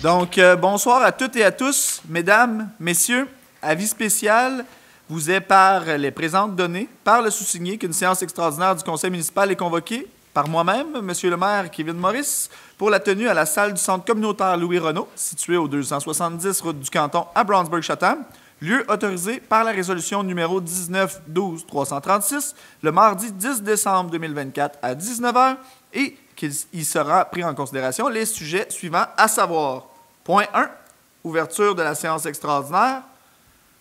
Donc, bonsoir à toutes et à tous, mesdames, messieurs. Avis spécial vous est par les présentes données, par le sous-signé qu'une séance extraordinaire du conseil municipal est convoquée par moi-même, monsieur le maire Kevin Maurice, pour la tenue à la salle du centre communautaire Louis-Renault, situé au 270 route du Canton à Brownsburg-Chatham, lieu autorisé par la résolution numéro 19-12-336, le mardi 10 décembre 2024 à 19h, et qu'il sera pris en considération les sujets suivants, à savoir: point 1, ouverture de la séance extraordinaire.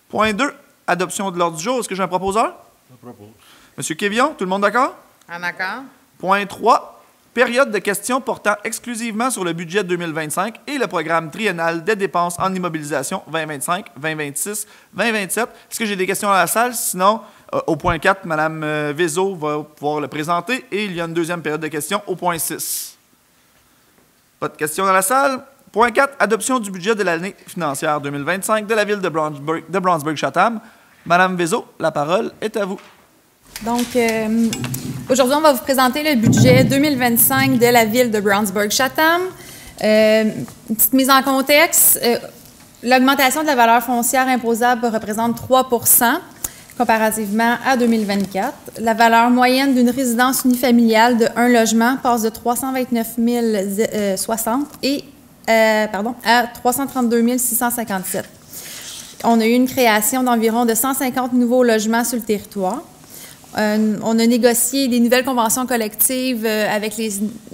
Point 2, adoption de l'ordre du jour. Est-ce que j'ai un proposeur? Je propose. Monsieur Kévion, tout le monde d'accord? En accord. Point 3, période de questions portant exclusivement sur le budget 2025 et le programme triennal des dépenses en immobilisation 2025, 2026, 2027. Est-ce que j'ai des questions à la salle? Sinon, au point 4, Mme Vézo va pouvoir le présenter et il y a une deuxième période de questions au point 6. Pas de questions dans la salle? Point 4, adoption du budget de l'année financière 2025 de la ville de Brownsburg-Chatham. Madame Vézo, la parole est à vous. Donc, aujourd'hui, on va vous présenter le budget 2025 de la ville de Brownsburg-Chatham. Une petite mise en contexte, l'augmentation de la valeur foncière imposable représente 3 % comparativement à 2024. La valeur moyenne d'une résidence unifamiliale de un logement passe de 329 060 à 332 657. On a eu une création d'environ de 150 nouveaux logements sur le territoire. On a négocié des nouvelles conventions collectives avec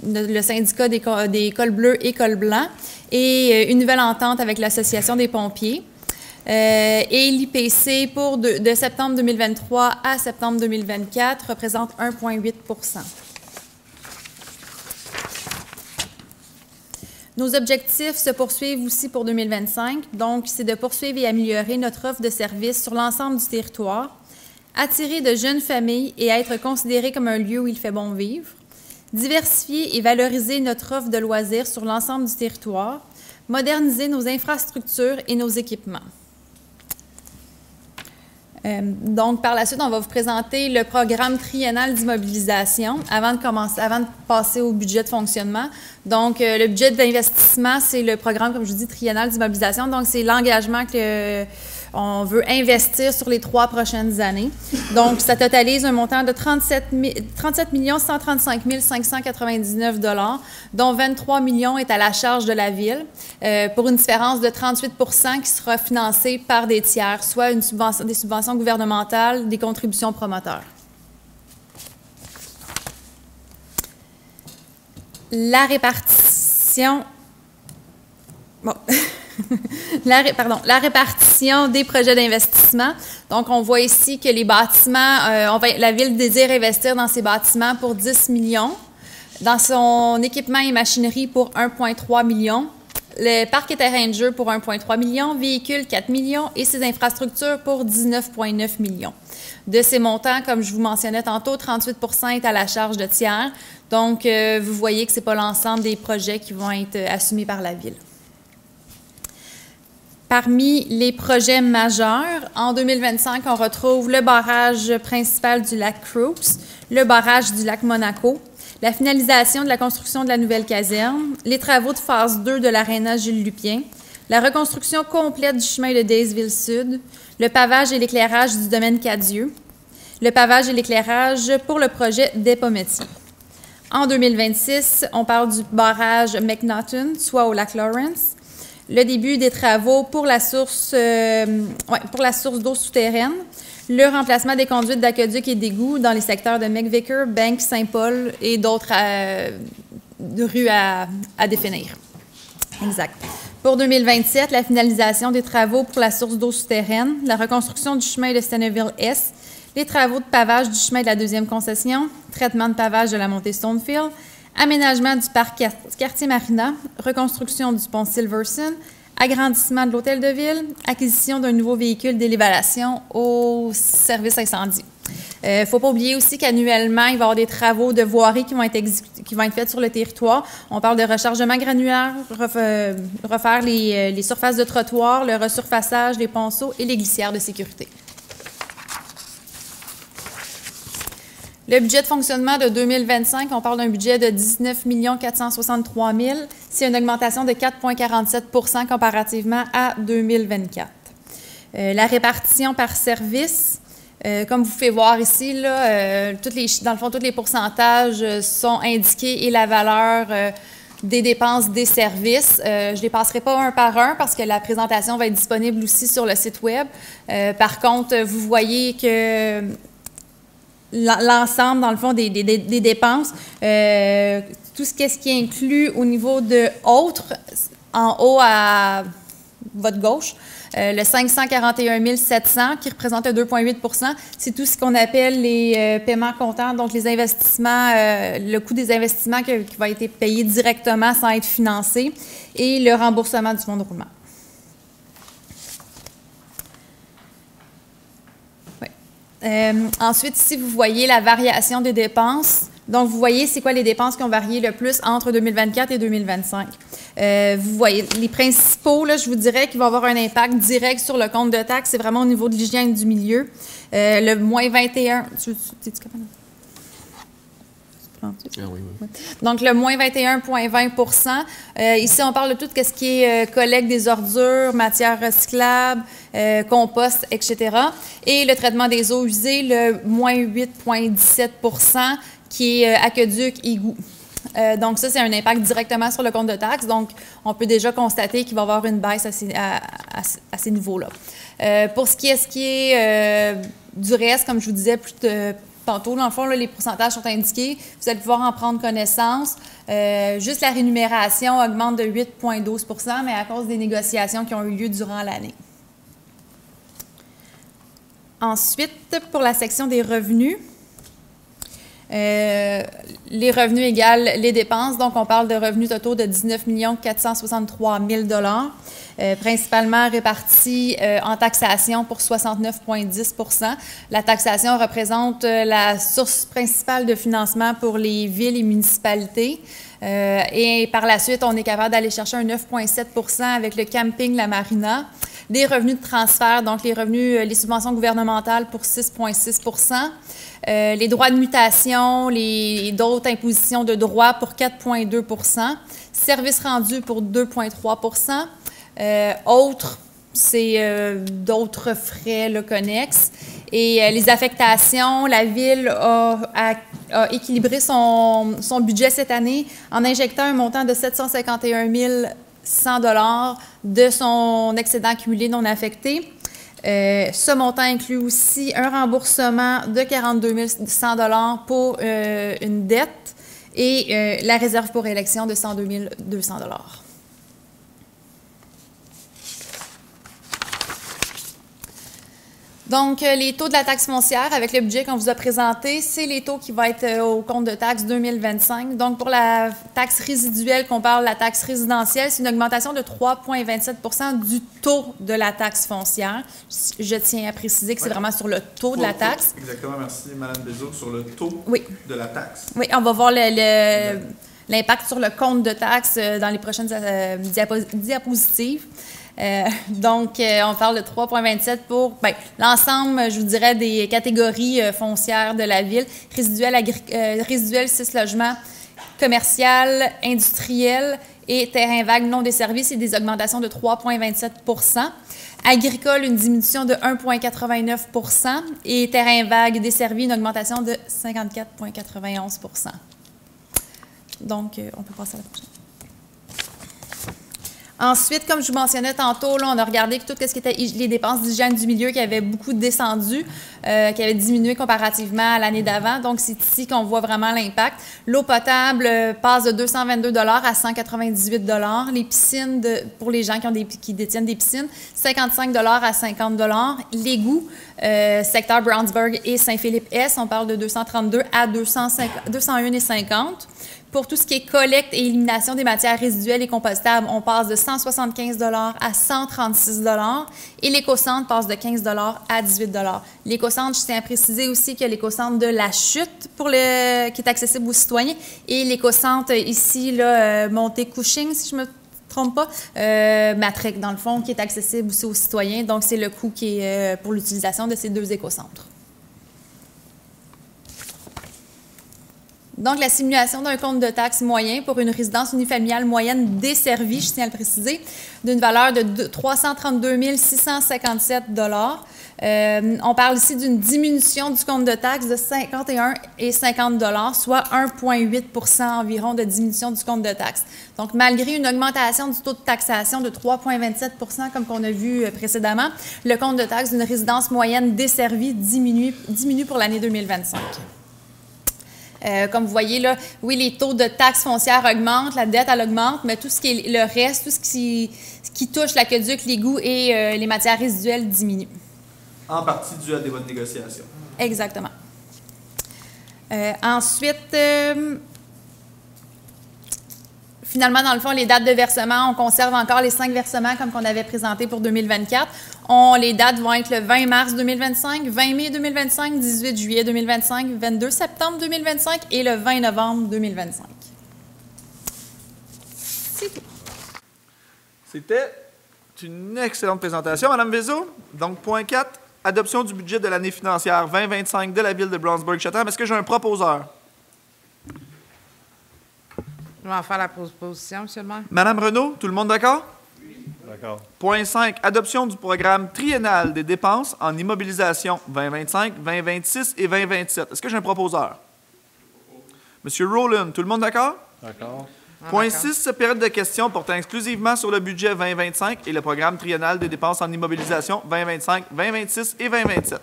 le syndicat des cols bleus et cols blancs et une nouvelle entente avec l'Association des pompiers. Et l'IPC de septembre 2023 à septembre 2024 représente 1,8 %. Nos objectifs se poursuivent aussi pour 2025. Donc, c'est de poursuivre et améliorer notre offre de services sur l'ensemble du territoire, attirer de jeunes familles et être considéré comme un lieu où il fait bon vivre, diversifier et valoriser notre offre de loisirs sur l'ensemble du territoire, moderniser nos infrastructures et nos équipements. Donc, par la suite, on va vous présenter le programme triennal d'immobilisation avant de passer au budget de fonctionnement. Donc, le budget d'investissement, c'est le programme, comme je vous dis, triennal d'immobilisation. Donc, c'est l'engagement qu'on veut investir sur les 3 prochaines années. Donc, ça totalise un montant de 37 135 599 $, dont 23 millions est à la charge de la Ville, pour une différence de 38 % qui sera financée par des tiers, soit des subventions gouvernementales, des contributions promoteurs. La répartition... Bon. La répartition des projets d'investissement. Donc, on voit ici que les bâtiments, la Ville désire investir dans ses bâtiments pour 10 millions, dans son équipement et machinerie pour 1,3 million, le parc et terrain de jeu pour 1,3 million, véhicules 4 millions et ses infrastructures pour 19,9 millions. De ces montants, comme je vous mentionnais tantôt, 38 % est à la charge de tiers. Donc, vous voyez que ce n'est pas l'ensemble des projets qui vont être assumés par la Ville. Parmi les projets majeurs, en 2025, on retrouve le barrage principal du lac Crooks, le barrage du lac Monaco, la finalisation de la construction de la nouvelle caserne, les travaux de phase 2 de l'aréna Jules Lupien, la reconstruction complète du chemin de Daysville Sud, le pavage et l'éclairage du domaine Cadieux, le pavage et l'éclairage pour le projet des Pometiers. En 2026, on parle du barrage McNaughton, soit au lac Lawrence, le début des travaux pour la source d'eau souterraine, le remplacement des conduites d'aqueduc et d'égouts dans les secteurs de McVicker, Bank, Saint-Paul et d'autres rues à définir. Exact. Pour 2027, la finalisation des travaux pour la source d'eau souterraine, la reconstruction du chemin de Steneville-Est, les travaux de pavage du chemin de la deuxième concession, traitement de pavage de la montée Stonefield, aménagement du parc Quartier Marina, reconstruction du pont Silverson, agrandissement de l'hôtel de ville, acquisition d'un nouveau véhicule d'élévation au service incendie. Il ne faut pas oublier aussi qu'annuellement, il va y avoir des travaux de voirie qui vont être faits sur le territoire. On parle de rechargement granulaire, refaire les surfaces de trottoir, le resurfaçage des ponceaux et les glissières de sécurité. Le budget de fonctionnement de 2025, on parle d'un budget de 19 463 000. C'est une augmentation de 4,47 comparativement à 2024. La répartition par service, comme vous pouvez voir ici, là, dans le fond, tous les pourcentages sont indiqués et la valeur des dépenses des services. Je ne les passerai pas un par un parce que la présentation va être disponible aussi sur le site Web. Par contre, vous voyez que l'ensemble, dans le fond, des dépenses, tout ce qui est inclus au niveau de « Autres », en haut à votre gauche, le 541 700 qui représente 2,8 %, c'est tout ce qu'on appelle les paiements comptants, donc les investissements, le coût des investissements qui va être payé directement sans être financé, et le remboursement du fonds de roulement. Ensuite, ici, vous voyez la variation des dépenses. Donc, vous voyez c'est quoi les dépenses qui ont varié le plus entre 2024 et 2025. Vous voyez, les principaux, là, je vous dirais qu'ils vont avoir un impact direct sur le compte de taxes, c'est vraiment au niveau de l'hygiène du milieu. Le moins 21... Es-tu capable? Ah, oui. Donc, le moins 21,20 ici, on parle de tout ce qui est collecte des ordures, matières recyclables, compost, etc. Et le traitement des eaux usées, le moins 8,17 qui est aqueduc, égout. Donc, ça, c'est un impact directement sur le compte de taxes. Donc, on peut déjà constater qu'il va y avoir une baisse à ces niveaux-là. Pour ce qui est du reste, comme je vous disais tantôt, dans le fond, là, les pourcentages sont indiqués. Vous allez pouvoir en prendre connaissance. Juste la rémunération augmente de 8,12 %, mais à cause des négociations qui ont eu lieu durant l'année. Ensuite, pour la section des revenus, les revenus égale les dépenses. Donc, on parle de revenus totaux de 19 463 000 principalement répartis en taxation pour 69,10 %. La taxation représente la source principale de financement pour les villes et municipalités. Et par la suite, on est capable d'aller chercher un 9,7 % avec le camping La Marina. Des revenus de transfert, donc les subventions gouvernementales pour 6,6 %. Les droits de mutation, d'autres impositions de droits pour 4,2 %. Services rendus pour 2,3 %. Autres, c'est d'autres frais là, connexes. Et les affectations, la Ville a équilibré son budget cette année en injectant un montant de 751 100 $ de son excédent accumulé non affecté. Ce montant inclut aussi un remboursement de 42 100 $ pour une dette et la réserve pour élection de 102 200 $. Donc, les taux de la taxe foncière avec le budget qu'on vous a présenté, c'est les taux qui vont être au compte de taxe 2025. Donc, pour la taxe résiduelle qu'on parle, la taxe résidentielle, c'est une augmentation de 3,27 % du taux de la taxe foncière. Je tiens à préciser que c'est vraiment sur le taux de la taxe. Exactement, merci Mme Bézot, sur le taux de la taxe. Oui, on va voir l'impact sur le compte de taxe dans les prochaines diapositives. Donc, on parle de 3,27 pour l'ensemble, je vous dirais, des catégories foncières de la ville. Résiduel 6 logements, commercial, industriel et terrain vague non desservi, c'est des augmentations de 3,27 %. Agricole, une diminution de 1,89 % et terrain vague desservi, une augmentation de 54,91 %. Donc, on peut passer à la prochaine. Ensuite, comme je vous mentionnais tantôt, là, on a regardé tout ce qui était les dépenses d'hygiène du milieu qui avaient beaucoup descendu, qui avaient diminué comparativement à l'année d'avant. Donc, c'est ici qu'on voit vraiment l'impact. L'eau potable passe de 222 $ à 198 $. Les piscines, pour les gens qui détiennent des piscines, 55 $ à 50 $. L'égout, secteur Brownsburg et Saint-Philippe-Est, on parle de 232 à 201,50 $. Pour tout ce qui est collecte et élimination des matières résiduelles et compostables, on passe de 175 $ à 136 $. Et l'éco-centre passe de 15 $ à 18 $. L'éco-centre, je tiens à préciser aussi qu'il y a l'éco-centre de la chute qui est accessible aux citoyens. Et l'éco-centre ici, là, Monté-Cushing, si je ne me trompe pas, Matrec, dans le fond, qui est accessible aussi aux citoyens. Donc, c'est le coût qui est pour l'utilisation de ces deux éco-centres. Donc, la simulation d'un compte de taxes moyen pour une résidence unifamiliale moyenne desservie, je tiens à le préciser, d'une valeur de 332 657 $. On parle ici d'une diminution du compte de taxes de 51 et 50 $, soit 1,8 % environ de diminution du compte de taxes. Donc, malgré une augmentation du taux de taxation de 3,27 % comme qu'on a vu précédemment, le compte de taxes d'une résidence moyenne desservie diminue pour l'année 2025. Comme vous voyez là, oui, les taux de taxes foncières augmentent, la dette, elle augmente, mais tout ce qui est le reste, tout ce qui touche l'aqueduc, l'égout et les matières résiduelles diminue. En partie dû à des bonnes négociations. Exactement. Ensuite, finalement, dans le fond, les dates de versement, on conserve encore les 5 versements comme qu'on avait présenté pour 2024. Les dates vont être le 20 mars 2025, 20 mai 2025, 18 juillet 2025, 22 septembre 2025 et le 20 novembre 2025. C'est tout. C'était une excellente présentation, Mme Vézo. Donc, point 4, adoption du budget de l'année financière 2025 de la Ville de Brownsburg-Chatham. Est-ce que j'ai un proposeur? Je vais en faire la proposition, M. le maire. Mme Renaud, tout le monde d'accord? Oui. D'accord. Point 5, adoption du programme triennal des dépenses en immobilisation 2025, 2026 et 2027. Est-ce que j'ai un proposeur? M. Rowland, tout le monde d'accord? D'accord. Point 6, période de questions portant exclusivement sur le budget 2025 et le programme triennal des dépenses en immobilisation 2025, 2026 et 2027.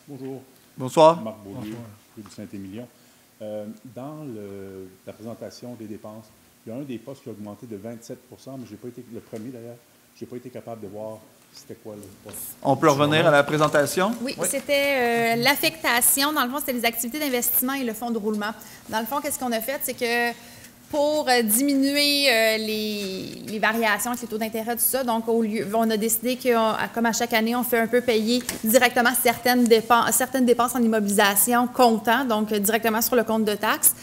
Bonjour. Bonsoir. Marc Beaulieu, rue du Saint-Émilion. Dans la présentation des dépenses, il y a un des postes qui a augmenté de 27 mais j'ai pas été, le premier d'ailleurs, je n'ai pas été capable de voir c'était quoi le poste. On peut revenir à la présentation? Oui, c'était l'affectation. Dans le fond, c'était les activités d'investissement et le fonds de roulement. Dans le fond, qu'est-ce qu'on a fait? C'est que pour diminuer les variations avec les taux d'intérêt, tout ça, donc on a décidé que, comme à chaque année, on fait un peu payer directement certaines dépenses en immobilisation comptant, donc directement sur le compte de taxes,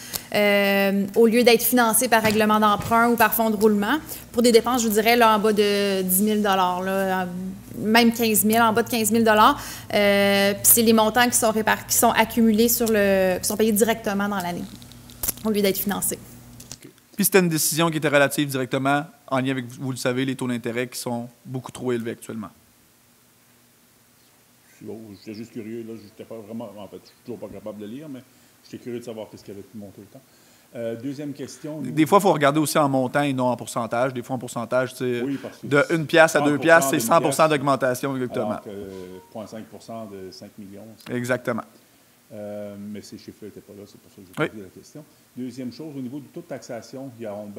au lieu d'être financé par règlement d'emprunt ou par fonds de roulement. Pour des dépenses, je vous dirais, là, en bas de 10 000 là, même 15 000, en bas de 15 000 puis c'est les montants qui sont accumulés qui sont payés directement dans l'année, au lieu d'être financés. Puis c'était une décision qui était relative directement en lien avec, vous le savez, les taux d'intérêt qui sont beaucoup trop élevés actuellement. J'étais juste curieux, là, j'étais pas vraiment, en fait, je suis toujours pas capable de lire, mais j'étais curieux de savoir qu'est-ce qui avait pu monter le temps. Deuxième question. Des fois, il faut regarder aussi en montant et non en pourcentage. Des fois, en pourcentage, oui, parce que de 1 pièce à 2 pièces, c'est 100 d'augmentation, exactement. Alors que 0,5 de 5 millions. Exactement. Mais ces chiffres n'étaient pas là, c'est pour ça que j'ai posé la question. Deuxième chose, au niveau du taux de taxation, ils ont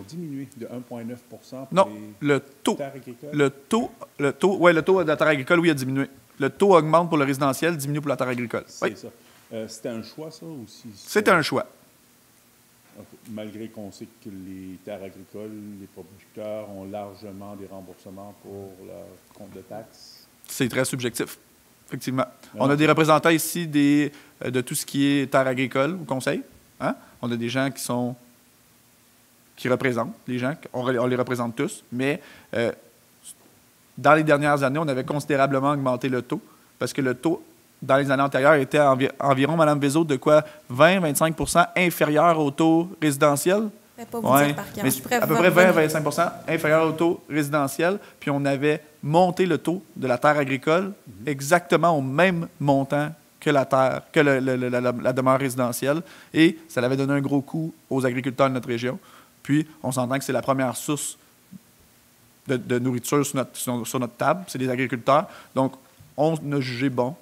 diminué de 1,9 pour non, les terres agricoles. Le taux de la terre agricole, oui, a diminué. Le taux augmente pour le résidentiel, diminue pour la terre agricole. C'est ça. C'était un choix, ça, ou si c'était un choix. Okay. Malgré qu'on sait que les terres agricoles, les producteurs ont largement des remboursements pour leur compte de taxes? C'est très subjectif. Effectivement. On a des représentants ici de tout ce qui est terre agricole au conseil. Hein? On a des gens qui représentent les gens. On les représente tous. Mais dans les dernières années, on avait considérablement augmenté le taux parce que le taux, dans les années antérieures, était environ, Mme Vézo, de quoi? 20-25 inférieur au taux résidentiel? Je ne vais pas vous dire par cœur. Mais à peu près 20-25 inférieur au taux résidentiel. Puis on avait monté le taux de la terre agricole exactement au même montant que la terre, que la demeure résidentielle. Et ça avait donné un gros coup aux agriculteurs de notre région. Puis on s'entend que c'est la première source de nourriture sur notre table, c'est les agriculteurs. Donc on a jugé bon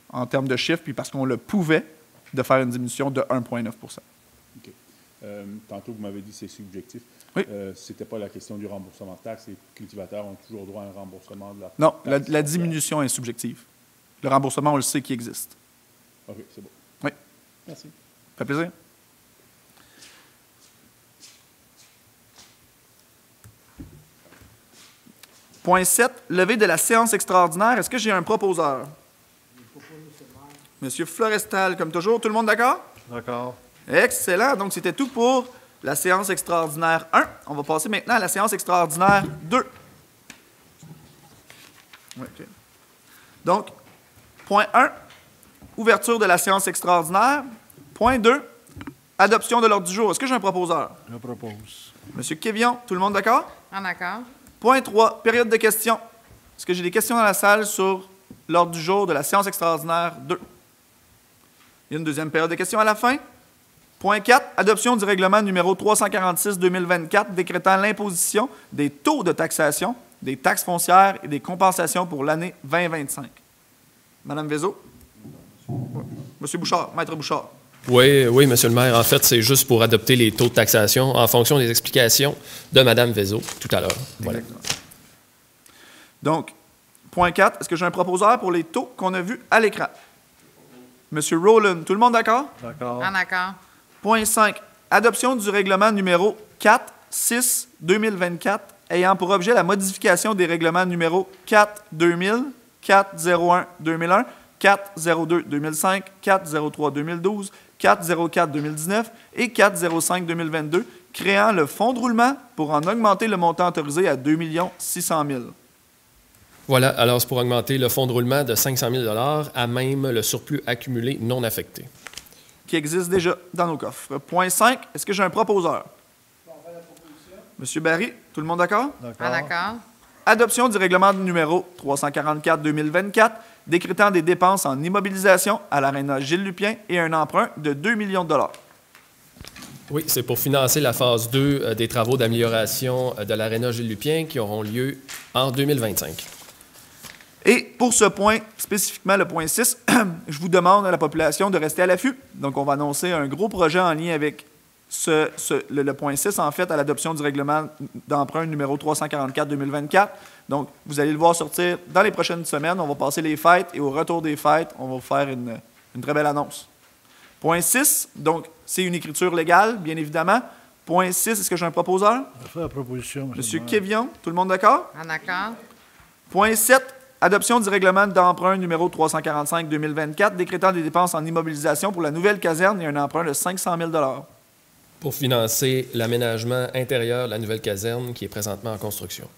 en termes de chiffres, puis parce qu'on le pouvait, de faire une diminution de 1,9 %. Tantôt, vous m'avez dit que c'est subjectif. Oui. Ce n'était pas la question du remboursement de taxes. Les cultivateurs ont toujours droit à un remboursement de la taxe. Non, la diminution est subjective. Le remboursement, on le sait qu'il existe. OK, c'est bon. Oui. Merci. Ça fait plaisir. Point 7, levée de la séance extraordinaire. Est-ce que j'ai un proposeur? Monsieur Florestal, comme toujours. Tout le monde d'accord? D'accord. Excellent. Donc, c'était tout pour la séance extraordinaire 1. On va passer maintenant à la séance extraordinaire 2. Okay. Donc, Point 1, ouverture de la séance extraordinaire. Point 2, adoption de l'ordre du jour. Est-ce que j'ai un proposeur? Je propose. Monsieur Kévion, tout le monde d'accord? En accord. Point 3, période de questions. Est-ce que j'ai des questions dans la salle sur l'ordre du jour de la séance extraordinaire 2? Il y a une deuxième période de questions à la fin. Point 4, adoption du règlement numéro 346-2024 décrétant l'imposition des taux de taxation, des taxes foncières et des compensations pour l'année 2025. Madame Vézo. Monsieur Bouchard, Maître Bouchard. Oui, Monsieur le maire. En fait, c'est juste pour adopter les taux de taxation en fonction des explications de Mme Vézo tout à l'heure. Voilà. Donc, point 4, est-ce que j'ai un proposeur pour les taux qu'on a vus à l'écran? Monsieur Rowland, tout le monde d'accord? D'accord. En accord. Point 5, adoption du règlement numéro 4-6-2024 ayant pour objet la modification des règlements numéro 4-2000, 4-01-2001, 4-02-2005, 4-03-2012, 4-04-2019 et 4-05-2022, créant le fonds de roulement pour en augmenter le montant autorisé à 2 600 000. Voilà, alors c'est pour augmenter le fonds de roulement de 500 000 à même le surplus accumulé non affecté. Qui existe déjà dans nos coffres. Point 5, est-ce que j'ai un proposeur? Monsieur Barry, tout le monde d'accord? En accord. Adoption du règlement numéro 344-2024 décrétant des dépenses en immobilisation à l'aréna Gilles Lupien et un emprunt de 2 millions de dollars. Oui, c'est pour financer la phase 2 des travaux d'amélioration de l'aréna Gilles Lupien qui auront lieu en 2025. Et pour ce point, spécifiquement le point 6, je vous demande à la population de rester à l'affût. Donc, on va annoncer un gros projet en lien avec le point 6, en fait, à l'adoption du règlement d'emprunt numéro 344-2024. Donc, vous allez le voir sortir dans les prochaines semaines. On va passer les fêtes et au retour des fêtes, on va vous faire une très belle annonce. Point 6, donc, c'est une écriture légale, bien évidemment. Point 6, est-ce que j'ai un proposeur? Je fais la proposition, Monsieur le maire. Kévion, tout le monde d'accord? En accord. Point 7, adoption du règlement d'emprunt numéro 345-2024 décrétant des dépenses en immobilisation pour la nouvelle caserne et un emprunt de 500 000 Pour financer l'aménagement intérieur de la nouvelle caserne qui est présentement en construction.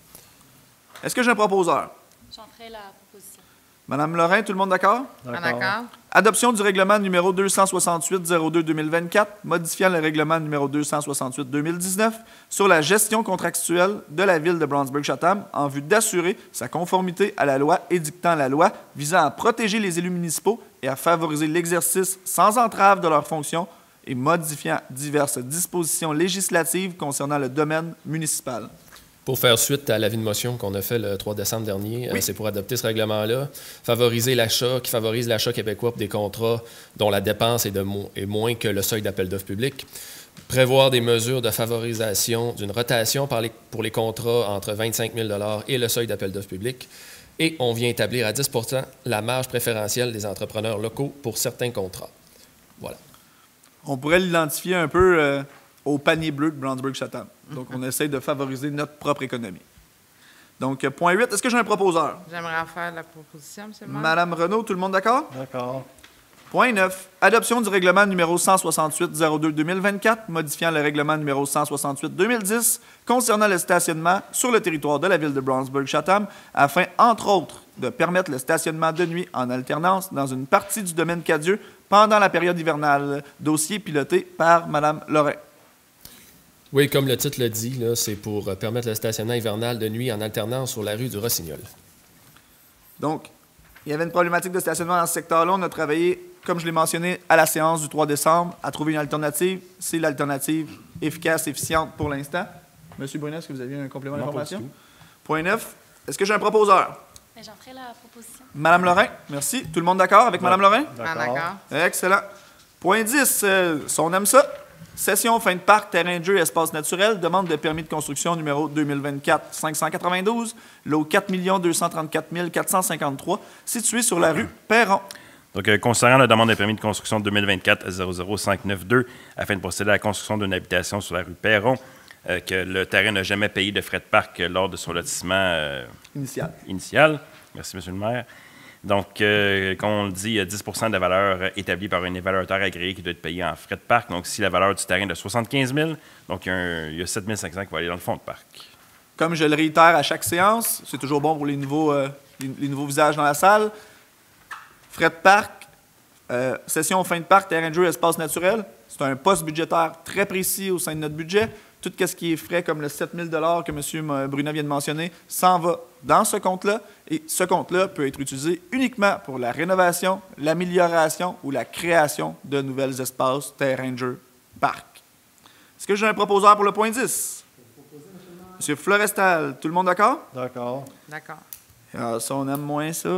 Est-ce que j'ai un proposeur? J'en ferai la proposition. Madame Lorrain, tout le monde d'accord? En accord. Adoption du règlement numéro 268-02-2024, modifiant le règlement numéro 268-2019 sur la gestion contractuelle de la ville de Brownsburg-Chatham en vue d'assurer sa conformité à la loi édictant la loi visant à protéger les élus municipaux et à favoriser l'exercice sans entrave de leurs fonctions et modifiant diverses dispositions législatives concernant le domaine municipal. Pour faire suite à l'avis de motion qu'on a fait le 3 décembre dernier, Oui. c'est pour adopter ce règlement-là, favoriser l'achat, qui favorise l'achat québécois pour des contrats dont la dépense est moins que le seuil d'appel d'offres public. Prévoir des mesures de favorisation d'une rotation pour les contrats entre 25 000 et le seuil d'appel d'offres public. Et on vient établir à 10 % la marge préférentielle des entrepreneurs locaux pour certains contrats. Voilà. On pourrait l'identifier un peu au panier bleu de Brownsburg-Chatham. Donc, on essaie de favoriser notre propre économie. Donc, point 8, est-ce que j'ai un proposeur? J'aimerais faire la proposition, M. le maire. Madame Renaud, tout le monde d'accord? D'accord. Point 9, adoption du règlement numéro 168-02-2024, modifiant le règlement numéro 168-2010 concernant le stationnement sur le territoire de la ville de Brownsburg-Chatham, afin, entre autres, de permettre le stationnement de nuit en alternance dans une partie du domaine Cadieux pendant la période hivernale. Dossier piloté par Mme Lorrain. Oui, comme le titre le dit, là, c'est pour permettre le stationnement hivernal de nuit en alternance sur la rue du Rossignol. Donc, il y avait une problématique de stationnement dans ce secteur-là. On a travaillé, comme je l'ai mentionné, à la séance du 3 décembre, à trouver une alternative. C'est l'alternative efficace, efficiente pour l'instant. Monsieur Brunet, est-ce que vous aviez un complément Non, pas d'information? du tout. Point 9, est-ce que j'ai un proposeur? J'en ferai la proposition. Madame Lorrain, merci. Tout le monde d'accord avec Madame Lorrain? En accord. Excellent. Point 10, ça, on aime ça. Session fin de parc, terrain de jeu, espace naturel, demande de permis de construction numéro 2024-592, lot 4 234 453, situé sur la rue Perron. Donc, concernant la demande de permis de construction 2024-00592, afin de procéder à la construction d'une habitation sur la rue Perron, que le terrain n'a jamais payé de frais de parc lors de son lotissement initial. Merci, M. le maire. Donc, comme on le dit, il y a 10 % de la valeur établie par un évaluateur agréé qui doit être payé en frais de parc. Donc, si la valeur du terrain est de 75 000, donc il y a 7 500 qui vont aller dans le fonds de parc. Comme je le réitère à chaque séance, c'est toujours bon pour les nouveaux visages dans la salle. Frais de parc, session fin de parc, terrain de jeu, espace naturel. C'est un poste budgétaire très précis au sein de notre budget. Tout ce qui est frais, comme le 7 000 que M. Brunet vient de mentionner, s'en va dans ce compte-là. Et ce compte-là peut être utilisé uniquement pour la rénovation, l'amélioration ou la création de nouvelles espaces, terrains de jeu, parcs. Est-ce que j'ai un proposeur pour le point 10? M. Florestal, tout le monde d'accord? D'accord. D'accord. Ah, ça, on aime moins ça.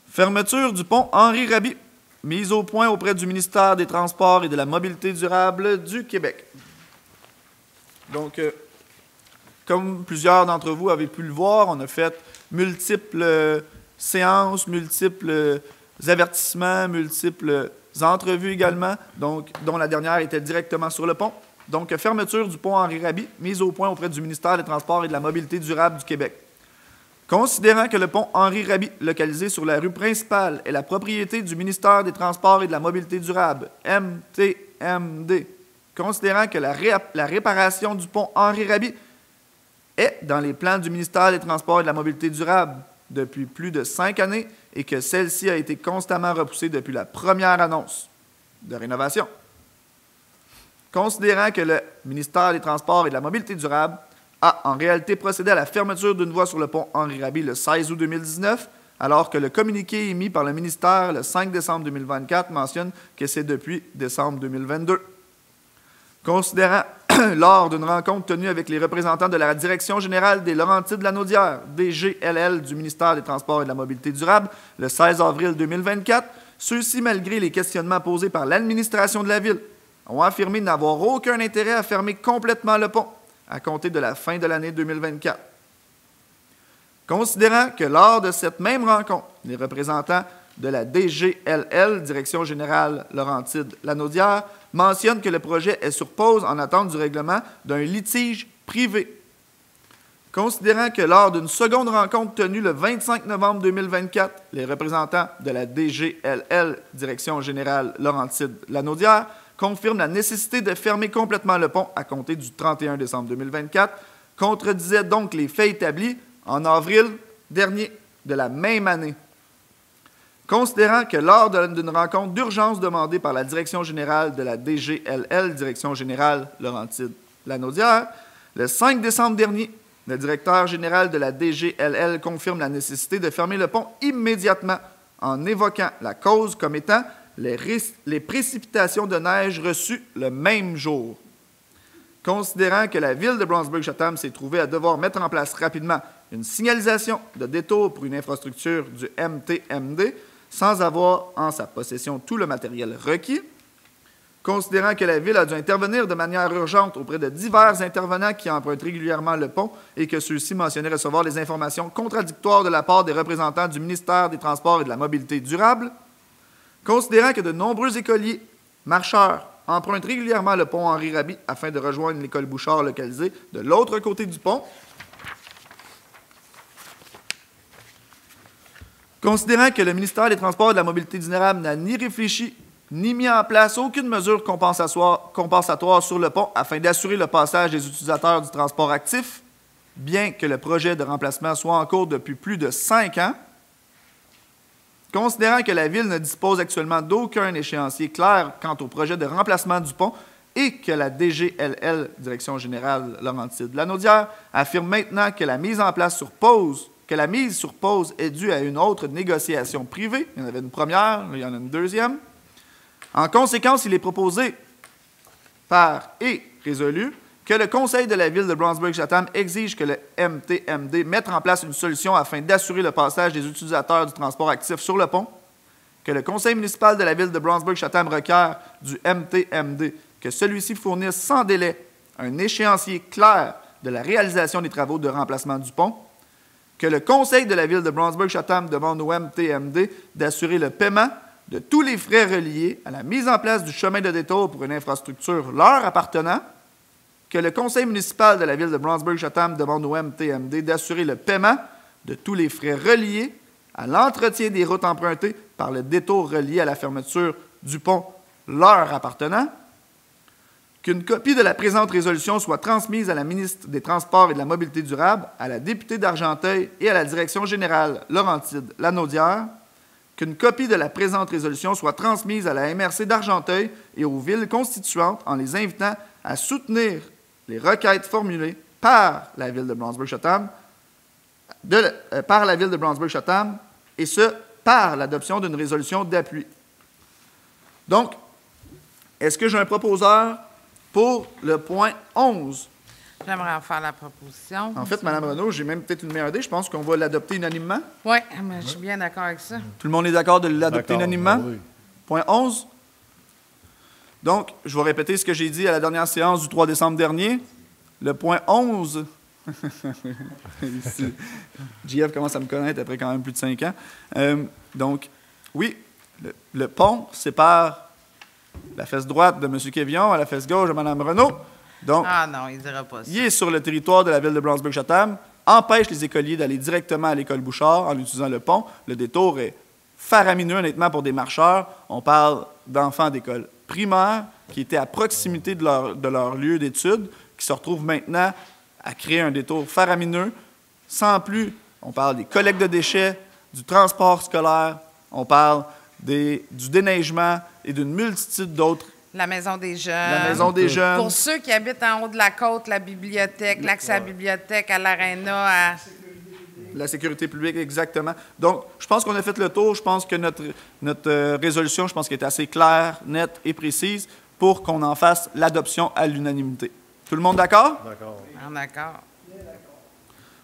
Fermeture du pont Henri Raby. Mise au point auprès du ministère des Transports et de la Mobilité durable du Québec. Donc, comme plusieurs d'entre vous avez pu le voir, on a fait multiples séances, multiples avertissements, multiples entrevues également, donc, dont la dernière était directement sur le pont. Donc, fermeture du pont Henri Raby, mise au point auprès du ministère des Transports et de la Mobilité durable du Québec. Considérant que le pont Henri Raby, localisé sur la rue principale, est la propriété du ministère des Transports et de la Mobilité durable, MTMD, considérant que la réparation du pont Henri Raby est dans les plans du ministère des Transports et de la Mobilité durable depuis plus de 5 années et que celle-ci a été constamment repoussée depuis la première annonce de rénovation. Considérant que le ministère des Transports et de la Mobilité durable a en réalité procédé à la fermeture d'une voie sur le pont Henri Raby le 16 août 2019, alors que le communiqué émis par le ministère le 5 décembre 2024 mentionne que c'est depuis décembre 2022. Considérant, lors d'une rencontre tenue avec les représentants de la Direction générale des Laurentides-Lanaudière, DGLL du ministère des Transports et de la Mobilité durable, le 16 avril 2024, ceux-ci, malgré les questionnements posés par l'administration de la Ville, ont affirmé n'avoir aucun intérêt à fermer complètement le pont à compter de la fin de l'année 2024. Considérant que lors de cette même rencontre, les représentants de la DGLL, Direction générale Laurentides-Lanaudière, mentionnent que le projet est sur pause en attente du règlement d'un litige privé. Considérant que lors d'une seconde rencontre tenue le 25 novembre 2024, les représentants de la DGLL, Direction générale Laurentides-Lanaudière, confirment la nécessité de fermer complètement le pont à compter du 31 décembre 2024, contredisaient donc les faits établis en avril dernier de la même année. Considérant que lors d'une rencontre d'urgence demandée par la Direction générale de la DGLL, Direction générale Laurentides-Lanaudière, le 5 décembre dernier, le directeur général de la DGLL confirme la nécessité de fermer le pont immédiatement en évoquant la cause comme étant les précipitations de neige reçues le même jour. Considérant que la Ville de Brownsburg-Chatham s'est trouvée à devoir mettre en place rapidement une signalisation de détour pour une infrastructure du MTMD sans avoir en sa possession tout le matériel requis, considérant que la Ville a dû intervenir de manière urgente auprès de divers intervenants qui empruntent régulièrement le pont et que ceux-ci mentionnaient recevoir des informations contradictoires de la part des représentants du ministère des Transports et de la Mobilité durable, considérant que de nombreux écoliers, marcheurs, empruntent régulièrement le pont Henri Raby afin de rejoindre l'école Bouchard localisée de l'autre côté du pont, considérant que le ministère des Transports et de la Mobilité durable n'a ni réfléchi ni mis en place aucune mesure compensatoire sur le pont afin d'assurer le passage des utilisateurs du transport actif, bien que le projet de remplacement soit en cours depuis plus de 5 ans, considérant que la Ville ne dispose actuellement d'aucun échéancier clair quant au projet de remplacement du pont et que la DGLL, Direction générale Laurentides-Lanaudière, affirme maintenant que la mise sur pause est due à une autre négociation privée. Il y en avait une première, il y en a une deuxième. En conséquence, il est proposé et résolu que le Conseil de la Ville de Brownsburg-Chatham exige que le MTMD mette en place une solution afin d'assurer le passage des utilisateurs du transport actif sur le pont, que le Conseil municipal de la Ville de Brownsburg-Chatham requiert du MTMD que celui-ci fournisse sans délai un échéancier clair de la réalisation des travaux de remplacement du pont, que le Conseil de la Ville de Brownsburg-Chatham demande au MTMD d'assurer le paiement de tous les frais reliés à la mise en place du chemin de détour pour une infrastructure leur appartenant, que le Conseil municipal de la Ville de Brownsburg-Chatham demande au MTMD d'assurer le paiement de tous les frais reliés à l'entretien des routes empruntées par le détour relié à la fermeture du pont leur appartenant, qu'une copie de la présente résolution soit transmise à la ministre des Transports et de la Mobilité durable, à la députée d'Argenteuil et à la Direction générale Laurentides-Lanaudière, qu'une copie de la présente résolution soit transmise à la MRC d'Argenteuil et aux villes constituantes en les invitant à soutenir les requêtes formulées par la ville de Brownsburg-Chatham, et ce, par l'adoption d'une résolution d'appui. Donc, est-ce que j'ai un proposeur pour le point 11? J'aimerais en faire la proposition. En fait, Mme Renaud, j'ai même peut-être une meilleure idée. Je pense qu'on va l'adopter unanimement. Oui, mais je suis bien d'accord avec ça. Tout le monde est d'accord de l'adopter D'accord, unanimement? oui. Point 11. Donc, je vais répéter ce que j'ai dit à la dernière séance du 3 décembre dernier. Le point 11. JF commence à me connaître après quand même plus de 5 ans. Donc, oui, le pont sépare la fesse droite de M. Quévillon à la fesse gauche de Mme Renaud. Donc, Ah non, il ne dira pas ça. il est sur le territoire de la ville de Brownsburg-Chatham, empêche les écoliers d'aller directement à l'école Bouchard en utilisant le pont. Le détour est faramineux, honnêtement, pour des marcheurs. On parle d'enfants d'école primaire qui étaient à proximité de leur lieu d'études, qui se retrouvent maintenant à créer un détour faramineux. Sans plus, on parle des collectes de déchets, du transport scolaire, on parle du déneigement et d'une multitude d'autres. La maison des jeunes. La maison des jeunes. Pour ceux qui habitent en haut de la côte, la bibliothèque, l'accès à la bibliothèque, à l'aréna, à... La sécurité publique, exactement. Donc, je pense qu'on a fait le tour. Je pense que notre résolution, je pense qu'elle est assez claire, nette et précise pour qu'on en fasse l'adoption à l'unanimité. Tout le monde d'accord? D'accord. D'accord.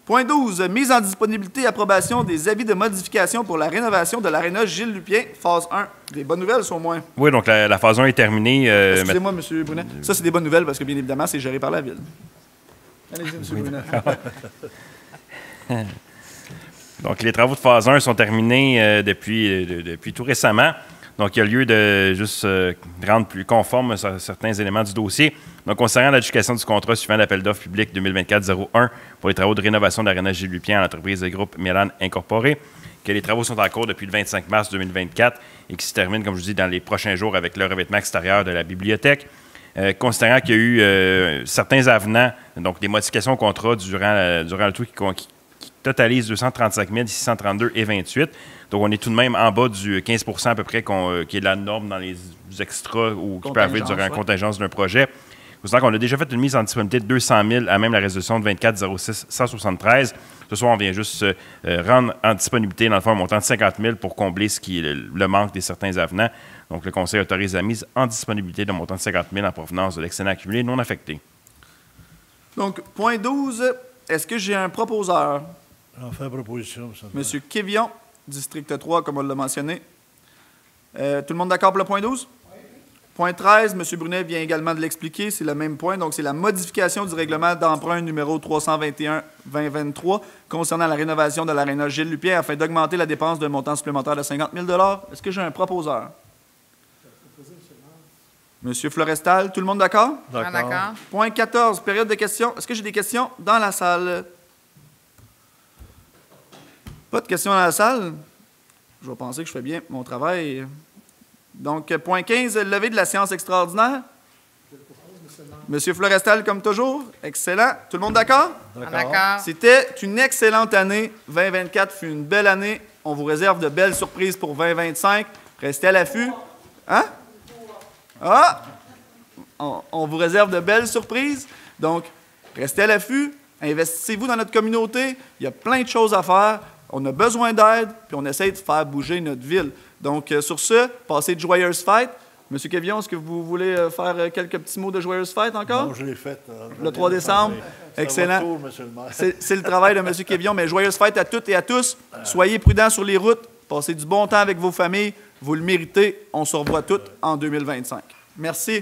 Point 12. Mise en disponibilité et approbation des avis de modification pour la rénovation de l'aréna Gilles Lupien, phase 1. Des bonnes nouvelles, au moins. Oui, donc la phase 1 est terminée. Excusez-moi, M. Brunet. Ça, c'est des bonnes nouvelles parce que, bien évidemment, c'est géré par la ville. Allez-y, M. Brunet. Donc, les travaux de phase 1 sont terminés depuis tout récemment. Donc, il y a lieu de juste rendre plus conforme certains éléments du dossier. Donc, concernant l'adjudication du contrat suivant l'appel d'offres public 2024-01 pour les travaux de rénovation de l'aréna Gilles Lupien à l'entreprise de groupe Milan Incorporé, que les travaux sont en cours depuis le 25 mars 2024 et qui se terminent, comme je vous dis, dans les prochains jours avec le revêtement extérieur de la bibliothèque. Considérant qu'il y a eu certains avenants, donc des modifications au contrat durant le tout qui totalise 235 632,28. Donc, on est tout de même en bas du 15 % à peu près qui est la norme dans les extras ou qui peut arriver durant la contingence d'un projet. Considérant qu'on a déjà fait une mise en disponibilité de 200 000 à même la résolution de 24-06-173. Ce soir, on vient juste rendre en disponibilité, dans le fond, un montant de 50 000 pour combler ce qui est le manque des certains avenants. Donc, le Conseil autorise la mise en disponibilité d'un montant de 50 000 en provenance de l'excédent accumulé non affecté. Donc, point 12, est-ce que j'ai un proposeur? On fait la proposition. Monsieur Quévillon, district 3, comme on l'a mentionné. Tout le monde d'accord pour le point 12? Oui. Point 13, M. Brunet vient également de l'expliquer, c'est le même point. Donc, c'est la modification du règlement d'emprunt numéro 321-2023 concernant la rénovation de l'aréna Gilles Lupien afin d'augmenter la dépense d'un montant supplémentaire de 50 000 $. Est-ce que j'ai un proposeur? Monsieur Florestal, tout le monde d'accord? D'accord. Point 14, période de questions. Est-ce que j'ai des questions dans la salle? Pas de questions dans la salle? Je vais penser que je fais bien mon travail. Donc, point 15, levée de la séance extraordinaire. Monsieur Florestal, comme toujours. Excellent. Tout le monde d'accord? D'accord. C'était une excellente année. 2024 fut une belle année. On vous réserve de belles surprises pour 2025. Restez à l'affût. Hein? Ah! On vous réserve de belles surprises. Donc, restez à l'affût. Investissez-vous dans notre communauté. Il y a plein de choses à faire. On a besoin d'aide, puis on essaie de faire bouger notre ville. Donc, sur ce, passez de joyeuses fêtes. Monsieur Quévillon, est-ce que vous voulez faire quelques petits mots de joyeuses fêtes encore? Non, je l'ai fait. Le 3 décembre. Excellent. C'est le travail de M. Quévillon, mais joyeuses fêtes à toutes et à tous. Soyez prudents sur les routes. Passez du bon temps avec vos familles. Vous le méritez. On se revoit toutes en 2025. Merci.